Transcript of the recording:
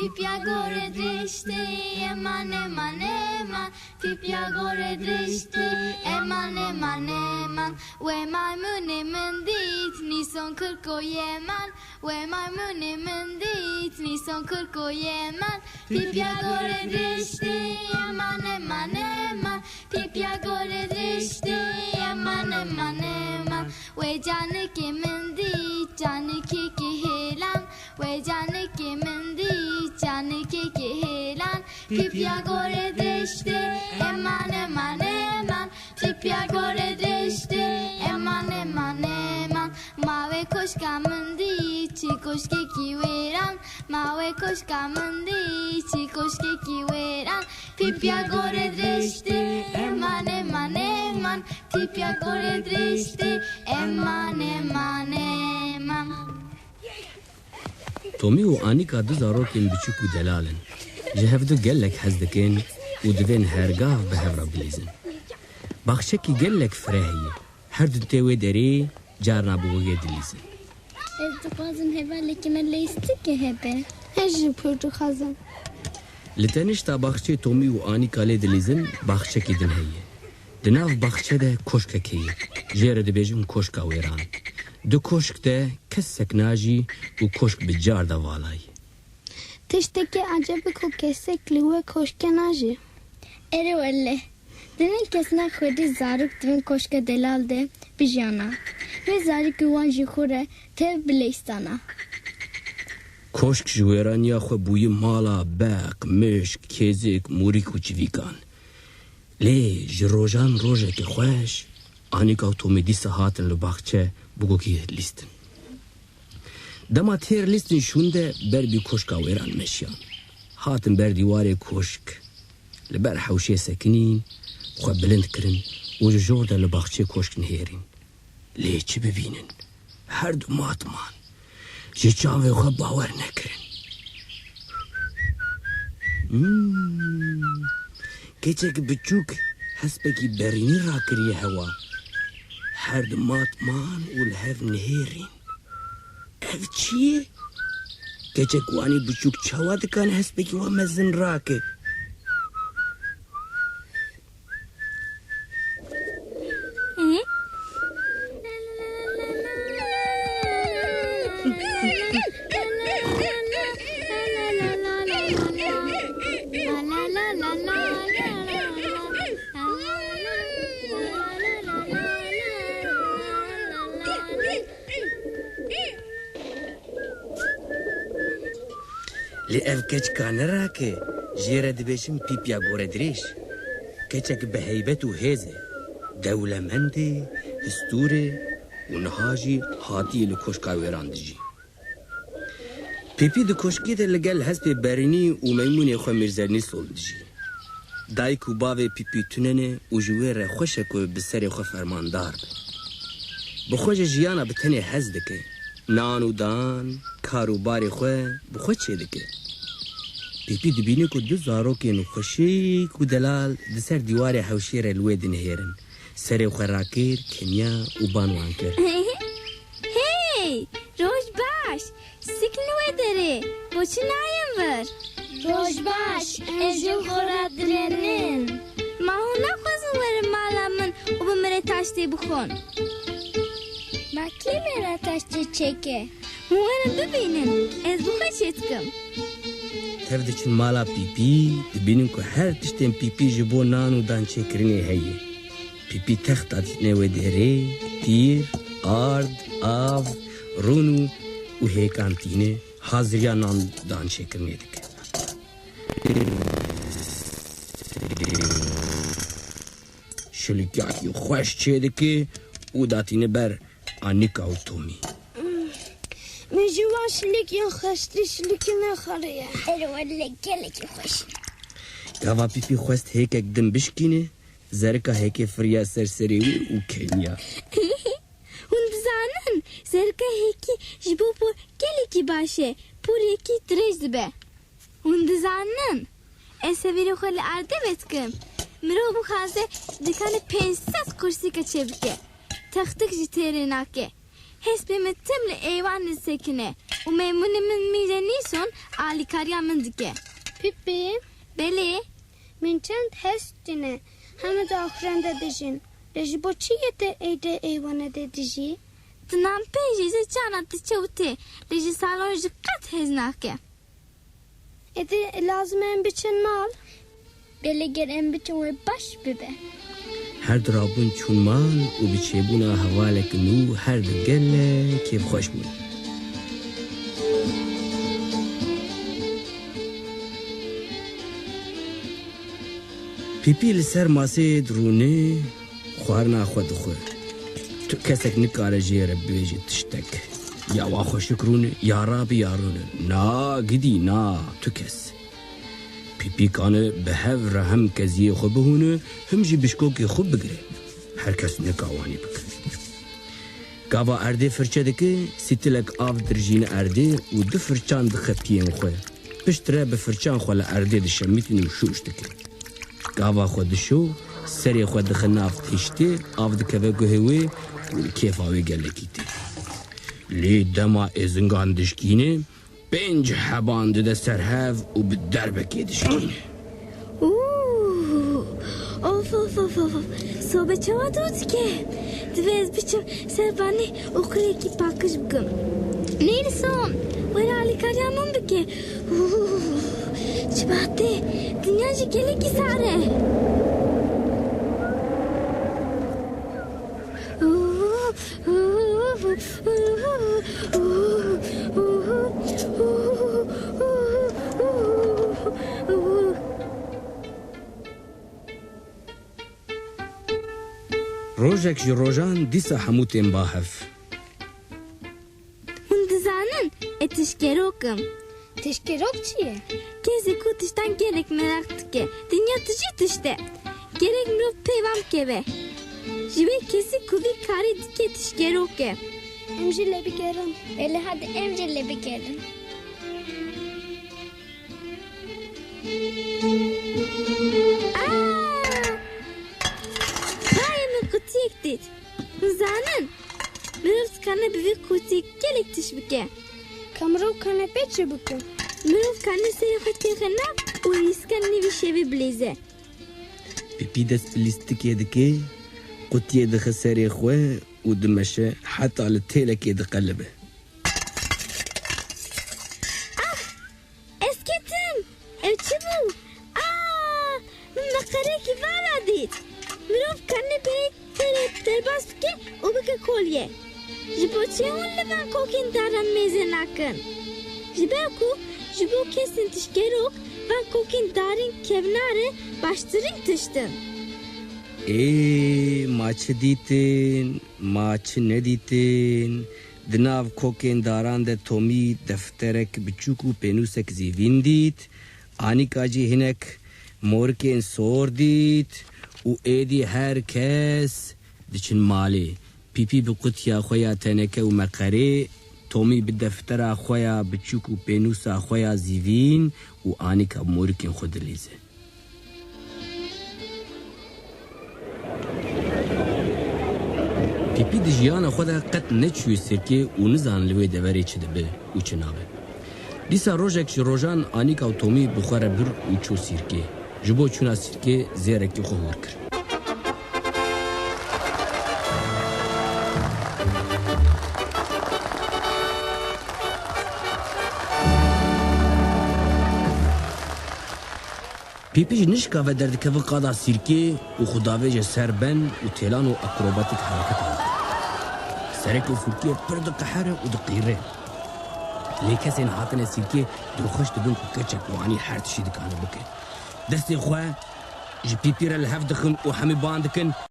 Pipia gore drishti, eman, eman, eman. Pipia gore drishti, eman, eman, eman. We maymune mendit, nison kırko yeman. We maymune mendit, nison kırko yeman. Pipia gore drishti, eman, eman, eman. Pipia gore drishti, eman, eman, eman. We canike mendit, canike ki helan. We canike mendit, canike ki helan. Pipia gore drishti, eman, eman, eman. Pipia gore drishti, eman, eman, eman. Mave koşka mendit, çi koşke ki veran. Mave koşka mendit, çi koşke ki veran. Pipia gore drishti, eman, eman, eman. Pipia gore drishti, eman, eman, eman. تومی و آنیکا دو زاروکین بچوک و دلالن. جهفدو گلک حزدکین و دوین هرگاه به هفرا بلیزن. باخشکی گلک فراهیه. هر دو تیوی داری جارنا بوگه دلیزن. Ez de bazen hevalli kimerle istik ya hebe. Hejri purdu kazan. لتنشتا باخچه تومی و آنیکا لی دلیزن باخچکی دن هیه. دناف باخچه ده کوشکک هیه. جیر دبیجم کوشکا ویران. دو کوشک ده کس سکناجی و کوشک بجار ده والای. Tişteki acaba kesekli ve koşkenaji. Eri öyle. Denin kesna khodi zaruk tvin koşka delalde bijana. Ve zaruk uvan jikhure tev bilistana. کوشک جویرانیا خو بوی مالا باق مشک کیزک موریک و چویکان لی جروجان روژه که خوش آنیکا و تومی دیسا هاتن لباخچه بگو که لیستن دما تیر لیستن شونده بر بی کوشکا ویران مشیان هاتن بر دیواره کوشک لبر حوشه سکنین خو بلند کرن و جور ده لباخچه کوشک نهیرین لی چی ببینن هر دو ماتمان جیچان و خواب باور نکرن کچک بچوک حسبکی برینی را کریه هوا هر دو ماتمان و لحف نهیرین اف چیه؟ کچک وانی بچوک چوا دکان حسبکی و مزن را که لأف كچكا نراكي جيرا دبيشم بيبيا غوردريش كچك بهيبت وهيزة دولة مندي هستوري ونهاجي هاتي لكوشكا ويراندجي بيبي دو كوشكي ده لقال هسبي باريني وميموني خو ميرزرني سولدجي دايكو باوي بيبي تنني وجوير خوشكو بسري خو فرماندار بخوش جيانا بتني هزدكي نانو دان کاروباری خو بخو چه دکه پیپی دبینی که دو زاروکین خوشی که دلال دسر دیوار حوشیر الوی دنهیرن سر خو راکیر کنیا و بانوان کر Hey, Rojbaş, siknüve dere, boçu nayin var? Rojbaş, ejil khoradrenin. Mahuna khozun var malamın, o bu mere taştı bukhon. Bakli mere taştı çeke. Muğanı bibinin, ez bu kaçetkim. تفدچن مالا پیپی دبینن که هر تشتن پیپی جبو نانو دان چکرنی هیه پیپی تخت آتینه و دره تیر آرد آف رونو و هیکانتینه حاضریا نان دان چکرنی دکه شلکیاکی خوش چه دکه و داتینه بر آنیکا و تومی مجوان شلك ينخشتي شلك نخريا حلوة اللي قالك يخش گاوا پیپی خواست هیک اقدم بشکینه زرکا هیک فریا سرسری و کنیا هند زانن زرکا هیکی جبو پور گلکی باشه پور یکی درج به هند زانن اسویرو خل ارده بتکم مرو بو خازه دکان 500 کرسی کچه بکه تختک جی تیره ناکه حسبی متمل ایوان سکنه و میمون من میره نیسون آلی کاریا من دکه پیپی بله من چند هستینه همه دا آخرنده دجین رجی با چیه ده ایده ایوانه ده دجی؟ تنام پیجی زی چانا تچوته رجی سالو رجی قط هزناکه ایده لازم ام بچن مال؟ بله گر ام بچن و باش ببه هر درابون چون مال و بچیبونا حوالک نو هر دگله که خوش بود پیپی لسر ماسه درونه خوارنا خود خور تو کسک نکاره جیره بیجی تشتک یا واخو شکرونه یا رابی یارونه نا گدی نا تو کس پیپی کانه به هف هم کزی خوب بهونه هم جی بشکوکی خوب بگره هر کس نکاوانی بکن گاوا ارده فرچه دکه سیتلک آف درجین ارده و دو فرچان دخپکیین خواه پشتره به فرچان خواه لارده دشمیتین و شوش دکه گاوا خود شو سری خود خناف تشته آف دکوه گوهوه و کیف آوه گلکیته لی دما ازنگان دشکینه پنج حبانده ده سرهف و به دربکی دشکینه اوف اوف اوف اوف صوبه چوا دوت که دویز بچم سربانی اخری کی پاکش بگم نیرسون ویرا آلی کاریا من بکه چه باته دنیا جی گله کی ساره روژک جی روژان دیسا حموتین باهف مندزانن اتشکروکم تشکیروک چیه؟ کسی کو تشتن gerek merak tike dünya tışı tışte gerek mi pevam keve jibe kesi kuvi kare dike tişkeroke امجله بگرم ele hadi emcelle bekerin Hayır kutik dit Zanın Mürüf kanı büyük kutik gerek tişbike کامرو کنه پیچه بکن Mürüf kanı seyfeti khana و iskanni bir şey blize پیپی دست بلیستکی دکه قطیه دخ سری خواه و دمشه حتی لطیلکی دقلبه Esketim evçi bu Makare ki valla dit Mürüf kanı bey terbas bike o bike kolye Jiboçe hunle ben kokin daran meze nakın Jibeku jibo kesin tişkerok ben kokin darin kevnare baştırın tıştın maçı ditin, maçı ne ditin Dinav koken daran de tomi defterek biçuku penusek zivin dit Anikaji hinek morken sor dit u edi herkes diçin mali پیپی به قطیا خویا تنکه و مقره تومی به دفتر خویا بچوک و پینوس خویا زیوین و آنی که مورکن خود لیزه پیپی دی جیان خودا قط نچوی سرکه و نزان لوی دوری چه دبه و چه نابه دیسا روژک چه روژان آنی که تومی بخوره بر و چو سرکه جبو چونا سرکه زیرکی خوهور کرد پیپیش نشکا و دردکه و قادا سیرکی و خداویج سربن و تیلان و اکروباتیک حرکت آن سرک و فرکی پرد قحره و دقیره لیکس این حاطن سیرکی دو خوش دبن کچک و انی هر تشی دکانه بکه دستی خواه جی پیپی را لحف دخم و همی باندکن